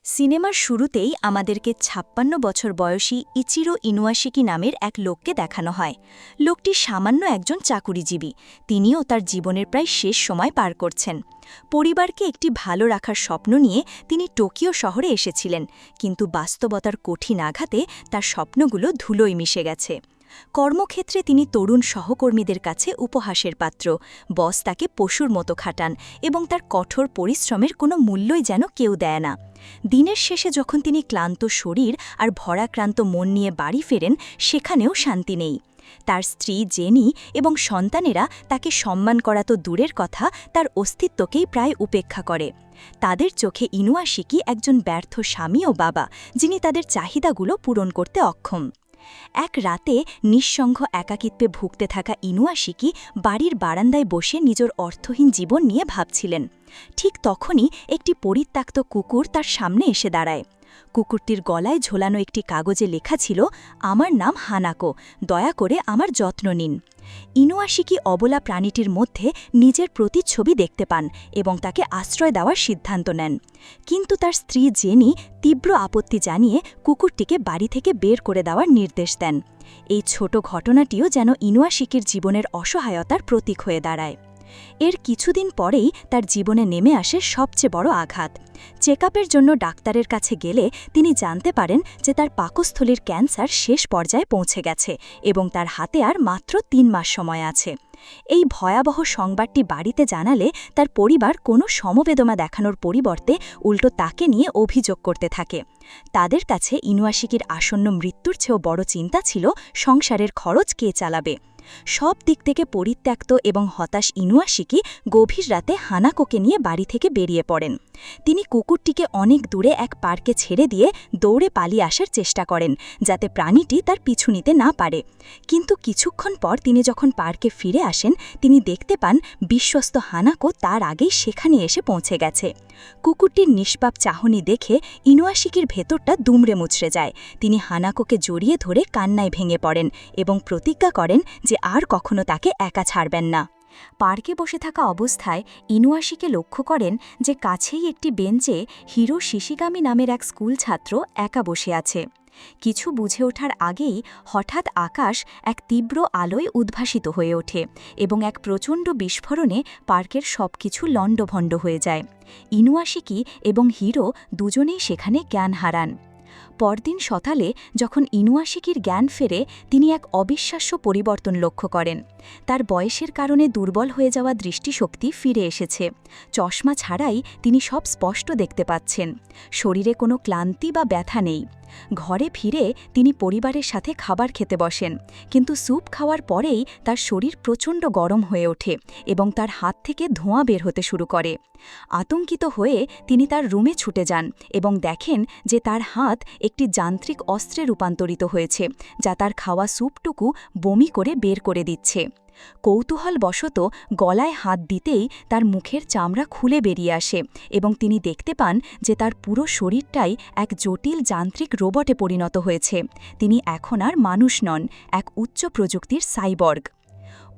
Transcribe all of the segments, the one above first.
সিনেমার শুরুতেই আমাদেরকে ৫৬ বছর বয়সী ইচিরো ইনুয়াশিকি নামের এক লোককে দেখানো হয়। লোকটি সামান্য একজন চাকুরিজীবী, তিনিও তার জীবনের প্রায় শেষ সময় পার করছেন। পরিবারকে একটি ভালো রাখার স্বপ্ন নিয়ে তিনি টোকিও শহরে এসেছিলেন, কিন্তু বাস্তবতার কঠিন আঘাতে তার স্বপ্নগুলো ধুলোয় মিশে গেছে। কর্মক্ষেত্রে তিনি তরুণ সহকর্মীদের কাছে উপহাসের পাত্র, বস তাকে পশুর মতো খাটান এবং তার কঠোর পরিশ্রমের কোনো মূল্যই যেন কেউ দেয় না। দিনের শেষে যখন তিনি ক্লান্ত শরীর আর ভরাক্রান্ত মন নিয়ে বাড়ি ফেরেন, সেখানেও শান্তি নেই। তার স্ত্রী জেনি এবং সন্তানেরা তাকে সম্মান করা তো দূরের কথা, তার অস্তিত্বকেই প্রায় উপেক্ষা করে। তাদের চোখে ইনুয়াশিকি একজন ব্যর্থ স্বামী ও বাবা, যিনি তাদের চাহিদাগুলো পূরণ করতে অক্ষম। এক রাতে নিঃসঙ্গ একাকিত্বে ভুগতে থাকা ইনুয়াশিকি বাড়ির বারান্দায় বসে নিজের অর্থহীন জীবন নিয়ে ভাবছিলেন। ঠিক তখনই একটি পরিত্যক্ত কুকুর তার সামনে এসে দাঁড়ায়। কুকুরটির গলায় ঝোলানো একটি কাগজে লেখা ছিল, "আমার নাম হানাকো, দয়া করে আমার যত্ন নিন।" ইনুয়াশিকি অবলা প্রাণীটির মধ্যে নিজের প্রতিচ্ছবি দেখতে পান এবং তাকে আশ্রয় দেওয়ার সিদ্ধান্ত নেন। কিন্তু তার স্ত্রী জেনি তীব্র আপত্তি জানিয়ে কুকুরটিকে বাড়ি থেকে বের করে দেওয়ার নির্দেশ দেন। এই ছোট ঘটনাটিও যেন ইনুয়াশিকির জীবনের অসহায়তার প্রতীক হয়ে দাঁড়ায়। এর কিছুদিন পরেই তার জীবনে নেমে আসে সবচেয়ে বড় আঘাত। চেকআপের জন্য ডাক্তারের কাছে গেলে তিনি জানতে পারেন যে তার পাকস্থলীর ক্যান্সার শেষ পর্যায়ে পৌঁছে গেছে এবং তার হাতে আর মাত্র ৩ মাস সময় আছে। এই ভয়াবহ সংবাদটি বাড়িতে জানালে তার পরিবার কোনো সমবেদনা দেখানোর পরিবর্তে উল্টো তাকে নিয়ে অভিযোগ করতে থাকে। তাদের কাছে ইনুয়াশিকির আসন্ন মৃত্যুর চেয়েও বড় চিন্তা ছিল সংসারের খরচ কে চালাবে। সব দিক থেকে পরিত্যক্ত এবং হতাশ ইনুয়াশিকি গভীর রাতে হানাকোকে নিয়ে বাড়ি থেকে বেরিয়ে পড়েন। তিনি কুকুরটিকে অনেক দূরে এক পার্কে ছেড়ে দিয়ে দৌড়ে পালিয়ে আসার চেষ্টা করেন, যাতে প্রাণীটি তার পিছু নিতে না পারে। কিন্তু কিছুক্ষণ পর তিনি যখন পার্কে ফিরে আসেন, তিনি দেখতে পান বিশ্বস্ত হানাকো তার আগেই সেখানে এসে পৌঁছে গেছে। কুকুরটির নিষ্পাপ চাহনি দেখে ইনুয়াশিকির ভেতরটা দুমড়ে মুচড়ে যায়। তিনি হানাকোকে জড়িয়ে ধরে কান্নায় ভেঙে পড়েন এবং প্রতিজ্ঞা করেন যে আর কখনো তাকে একা ছাড়বেন না। পার্কে বসে থাকা অবস্থায় ইনুয়াশিকে লক্ষ্য করেন যে কাছেই একটি বেঞ্চে হিরো শিশিগামি নামের এক স্কুল ছাত্র একা বসে আছে। কিছু বুঝে ওঠার আগেই হঠাৎ আকাশ এক তীব্র আলোয় উদ্ভাসিত হয়ে ওঠে এবং এক প্রচণ্ড বিস্ফোরণে পার্কের সবকিছু লণ্ডভণ্ড হয়ে যায়। ইনুয়াশিকি এবং হিরো দুজনেই সেখানে জ্ঞান হারান। পরদিন সকালে যখন ইনুয়াশিকির জ্ঞান ফেরে, তিনি এক অবিশ্বাস্য পরিবর্তন লক্ষ্য করেন। তার বয়সের কারণে দুর্বল হয়ে যাওয়া দৃষ্টিশক্তি ফিরে এসেছে। চশমা ছাড়াই তিনি সব স্পষ্ট দেখতে পাচ্ছেন। শরীরে কোনো ক্লান্তি বা ব্যথা নেই। ঘরে ফিরে তিনি পরিবারের সাথে খাবার খেতে বসেন, কিন্তু স্যুপ খাওয়ার পরেই তার শরীর প্রচণ্ড গরম হয়ে ওঠে এবং তার হাত থেকে ধোঁয়া বের হতে শুরু করে। আতঙ্কিত হয়ে তিনি তার রুমে ছুটে যান এবং দেখেন যে তার হাত একটি যান্ত্রিক অস্ত্রে রূপান্তরিত হয়েছে, যা তার খাওয়া স্যুপটুকু বমি করে বের করে দিচ্ছে। কৌতূহলবশত গলায় হাত দিতেই তার মুখের চামড়া খুলে বেরিয়ে আসে এবং তিনি দেখতে পান যে তার পুরো শরীরটাই এক জটিল যান্ত্রিক রোবটে পরিণত হয়েছে। তিনি এখন আর মানুষ নন, এক উচ্চ প্রযুক্তির সাইবর্গ।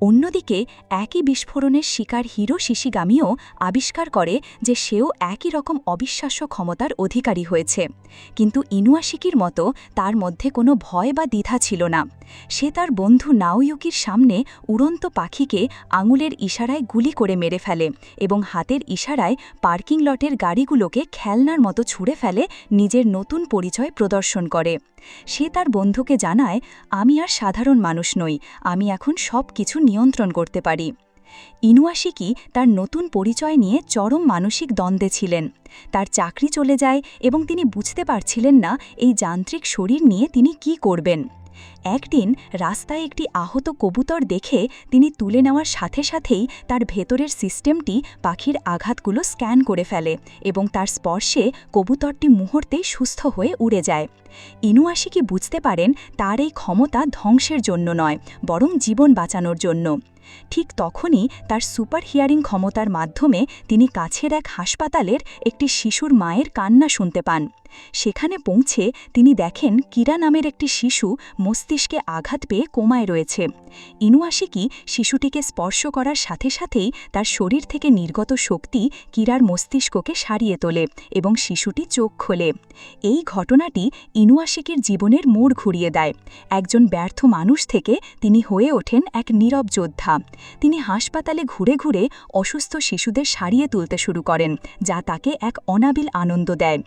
অন্যদিকে একই বিস্ফোরণের শিকার হিরো শিশিগামিও আবিষ্কার করে যে সেও একই রকম অবিশ্বাস্য ক্ষমতার অধিকারী হয়েছে। কিন্তু ইনুয়াশিকির মতো তার মধ্যে কোনো ভয় বা দ্বিধা ছিল না। সে তার বন্ধু নাওয়ুকির সামনে উড়ন্ত পাখিকে আঙুলের ইশারায় গুলি করে মেরে ফেলে এবং হাতের ইশারায় পার্কিং লটের গাড়িগুলোকে খেলনার মতো ছুঁড়ে ফেলে, নিজের নতুন পরিচয় প্রদর্শন করে। সে তার বন্ধুকে জানায়, "আমি আর সাধারণ মানুষ নই, আমি এখন সব কিছু নিয়ন্ত্রণ করতে পারি।" ইনুয়াশিকি তার নতুন পরিচয় নিয়ে চরম মানসিক দ্বন্দ্বে ছিলেন। তার চাকরি চলে যায় এবং তিনি বুঝতে পারছিলেন না এই যান্ত্রিক শরীর নিয়ে তিনি কি করবেন। একদিন রাস্তায় একটি আহত কবুতর দেখে তিনি তুলে নেওয়ার সাথে সাথেই তার ভেতরের সিস্টেমটি পাখির আঘাতগুলো স্ক্যান করে ফেলে এবং তার স্পর্শে কবুতরটি মুহূর্তেই সুস্থ হয়ে উড়ে যায়। ইনুয়াশিকি বুঝতে পারেন তার এই ক্ষমতা ধ্বংসের জন্য নয়, বরং জীবন বাঁচানোর জন্য। ঠিক তখনই তার সুপার হিয়ারিং ক্ষমতার মাধ্যমে তিনি কাছের এক হাসপাতালের একটি শিশুর মায়ের কান্না শুনতে পান। সেখানে পৌঁছে তিনি দেখেন কিরা নামের একটি শিশু মস্তিষ্কে আঘাত পেয়ে কোমায় রয়েছে। ইনুয়াশিকি শিশুটিকে স্পর্শ করার সাথে সাথেই তার শরীর থেকে নির্গত শক্তি কিরার মস্তিষ্ককে সারিয়ে তোলে এবং শিশুটি চোখ খোলে। এই ঘটনাটি ইনুয়াশিকির জীবনের মোড় ঘুরিয়ে দেয়। একজন ব্যর্থ মানুষ থেকে তিনি হয়ে ওঠেন এক নীরব যোদ্ধা। তিনি হাসপাতালে ঘুরে ঘুরে অসুস্থ শিশুদের সারিয়ে তুলতে শুরু করেন, যা তাকে এক অনাবিল আনন্দ দেয়।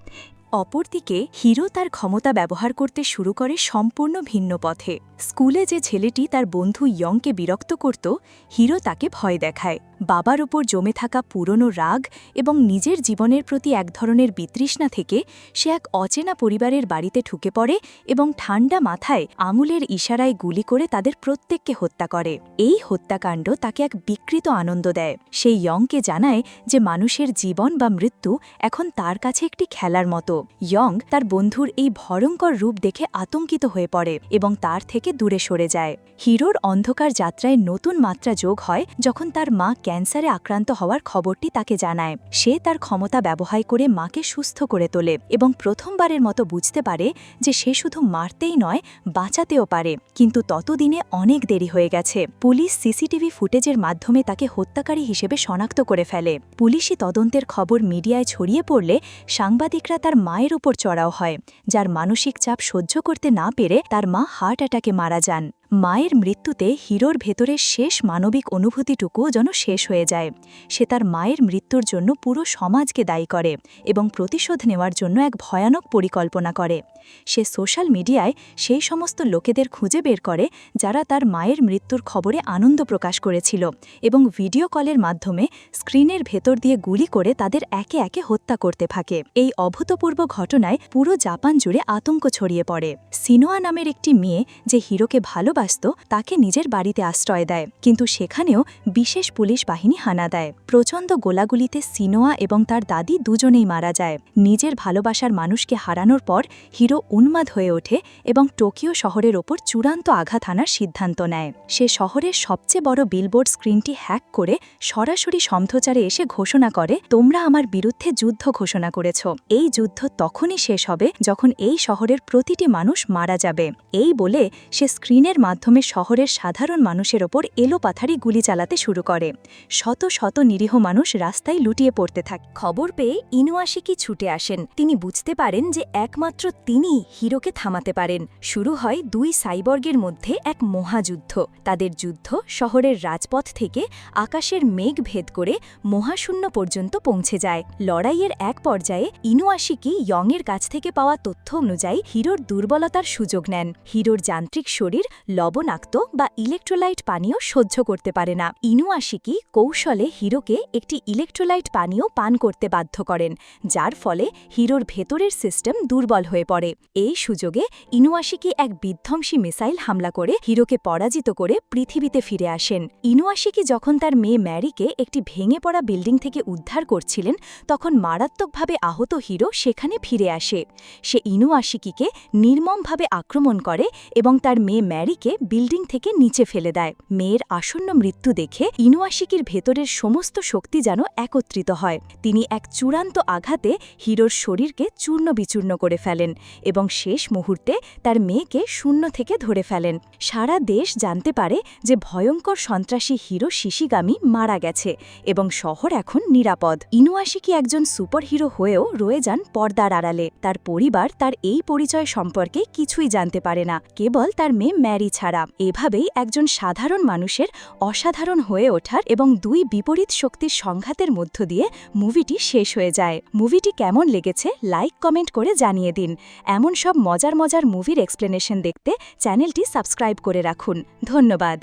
অপরদিকে হিরো তার ক্ষমতা ব্যবহার করতে শুরু করে সম্পূর্ণ ভিন্ন পথে। স্কুলে যে ছেলেটি তার বন্ধু ইয়ংকে বিরক্ত করত, হিরো তাকে ভয় দেখায়। বাবার ওপর জমে থাকা পুরনো রাগ এবং নিজের জীবনের প্রতি এক ধরনের বিতৃষ্ণা থেকে সে এক অচেনা পরিবারের বাড়িতে ঢুকে পড়ে এবং ঠান্ডা মাথায় আঙুলের ইশারায় গুলি করে তাদের প্রত্যেককে হত্যা করে। এই হত্যাকাণ্ড তাকে এক বিকৃত আনন্দ দেয়। সে ইয়ংকে জানায় যে মানুষের জীবন বা মৃত্যু এখন তার কাছে একটি খেলার মতো। ইয়ং তার বন্ধুর এই ভয়ঙ্কর রূপ দেখে আতঙ্কিত হয়ে পড়ে এবং তার থেকে দূরে সরে যায়। হিরোর অন্ধকার যাত্রায় নতুন মাত্রা যোগ হয় যখন তার মা ক্যান্সারে আক্রান্ত হওয়ার খবরটি তাকে জানায়। সে তার ক্ষমতা ব্যবহার করে মাকে সুস্থ করে তোলে এবং প্রথমবারের মতো বুঝতে পারে যে সে শুধু মারতেই নয়, বাঁচাতেও পারে। কিন্তু ততদিনে অনেক দেরি হয়ে গেছে। পুলিশ সিসিটিভি ফুটেজের মাধ্যমে তাকে হত্যাকারী হিসেবে শনাক্ত করে ফেলে। পুলিশি তদন্তের খবর মিডিয়ায় ছড়িয়ে পড়লে সাংবাদিকরা তার মায়ের উপর চড়াও হয়, যার মানসিক চাপ সহ্য করতে না পেরে তার মা হার্ট অ্যাটাকে মারা যান। মায়ের মৃত্যুতে হিরোর ভেতরের শেষ মানবিক অনুভূতিটুকুও যেন শেষ হয়ে যায়। সে তার মায়ের মৃত্যুর জন্য পুরো সমাজকে দায়ী করে এবং প্রতিশোধ নেওয়ার জন্য এক ভয়ানক পরিকল্পনা করে। সে সোশ্যাল মিডিয়ায় সেই সমস্ত লোকেদের খুঁজে বের করে যারা তার মায়ের মৃত্যুর খবরে আনন্দ প্রকাশ করেছিল এবং ভিডিও কলের মাধ্যমে স্ক্রিনের ভেতর দিয়ে গুলি করে তাদের একে একে হত্যা করতে থাকে। এই অভূতপূর্ব ঘটনায় পুরো জাপান জুড়ে আতঙ্ক ছড়িয়ে পড়ে। সিনোয়া নামের একটি মেয়ে যে হিরোকে ভালোবাসত তাকে নিজের বাড়িতে আশ্রয় দেয়, কিন্তু সেখানেও বিশেষ পুলিশ বাহিনী হানা দেয়। প্রচণ্ড গোলাগুলিতে সিনোয়া এবং তার দাদি দুজনেই মারা যায়। নিজের ভালোবাসার মানুষকে হারানোর পর হিরো উন্মাদ হয়ে ওঠে এবং টোকিও শহরের ওপর চূড়ান্ত আঘাত হানার সিদ্ধান্ত নেয়। সে শহরের সবচেয়ে বড় বিলবোর্ড স্ক্রিনটি হ্যাক করে সরাসরি সম্প্রচারে এসে ঘোষণা করে, তোমরা আমার বিরুদ্ধে যুদ্ধ ঘোষণা করেছ। এই যুদ্ধ তখনই শেষ হবে যখন এই শহরের প্রতিটি মানুষ মারা যাবে। এই বলে সে স্ক্রিনের মাধ্যমে শহরের সাধারণ মানুষের ওপর এলোপাথারি গুলি চালাতে শুরু করে। শত শত নিরীহ মানুষ রাস্তায় লুটিয়ে পড়তে থাকে। খবর পেয়ে ইনুয়াশিকি ছুটে আসেন। তিনি বুঝতে পারেন যে একমাত্র তিনি হিরোকে থামাতে পারেন। শুরু হয় দুই সাইবর্গের মধ্যে এক মহাযুদ্ধ। তাদের যুদ্ধ শহরের রাজপথ থেকে আকাশের মেঘ ভেদ করে মহাশূন্য পর্যন্ত পৌঁছে যায়। লড়াইয়ের এক পর্যায়ে ইনুয়াশিকি ইয়ংয়ের কাছ থেকে পাওয়া তথ্য অনুযায়ী হিরোর দুর্বলতার সুযোগ নেন। হিরোর যান্ত্রিক শরীর লবণাক্ত বা ইলেকট্রোলাইট পানীয় সহ্য করতে পারে না। ইনুয়াশিকি কৌশলে হিরোকে একটি ইলেকট্রোলাইট পানীয় পান করতে বাধ্য করেন, যার ফলে হিরোর ভেতরের সিস্টেম দুর্বল হয়ে পড়ে। এই সুযোগে ইনুয়াশিকি এক বিধ্বংসী মিসাইল হামলা করে হিরোকে পরাজিত করে পৃথিবীতে ফিরে আসেন। ইনুয়াশিকি যখন তার মেয়ে ম্যারিকে একটি ভেঙে পড়া বিল্ডিং থেকে উদ্ধার করছিলেন, তখন মারাত্মকভাবে আহত হিরো সেখানে ফিরে আসে। সে ইনুয়াশিকিকে নির্মমভাবে আক্রমণ করে এবং তার মেয়ে ম্যারিকে বিল্ডিং থেকে নিচে ফেলে দেয়। মেয়ের আসন্ন মৃত্যু দেখে ইনুয়াশিকির ভেতরের সমস্ত শক্তি যেন একত্রিত হয়। তিনি এক চূড়ান্ত আঘাতে হিরোর শরীরকে চূর্ণ বিচূর্ণ করে ফেলেন এবং শেষ মুহূর্তে তার মেয়েকে শূন্য থেকে ধরে ফেলেন। সারা দেশ জানতে পারে যে ভয়ঙ্কর সন্ত্রাসী হিরো শিশিগামি মারা গেছে এবং শহর এখন নিরাপদ। ইনুয়াশিকি একজন সুপারহিরো হয়েও রয়ে যান পর্দার আড়ালে। তার পরিবার তার এই পরিচয় সম্পর্কে কিছুই জানতে পারে না, কেবল তার মেয়ে ম্যারি ছাড়া। এভাবেই একজন সাধারণ মানুষের অসাধারণ হয়ে ওঠার এবং দুই বিপরীত শক্তির সংঘাতের মধ্য দিয়ে মুভিটি শেষ হয়ে যায়। মুভিটি কেমন লেগেছে লাইক কমেন্ট করে জানিয়ে দিন। এমন সব মজার মজার মুভির এক্সপ্লেনেশন দেখতে চ্যানেলটি সাবস্ক্রাইব করে রাখুন। ধন্যবাদ।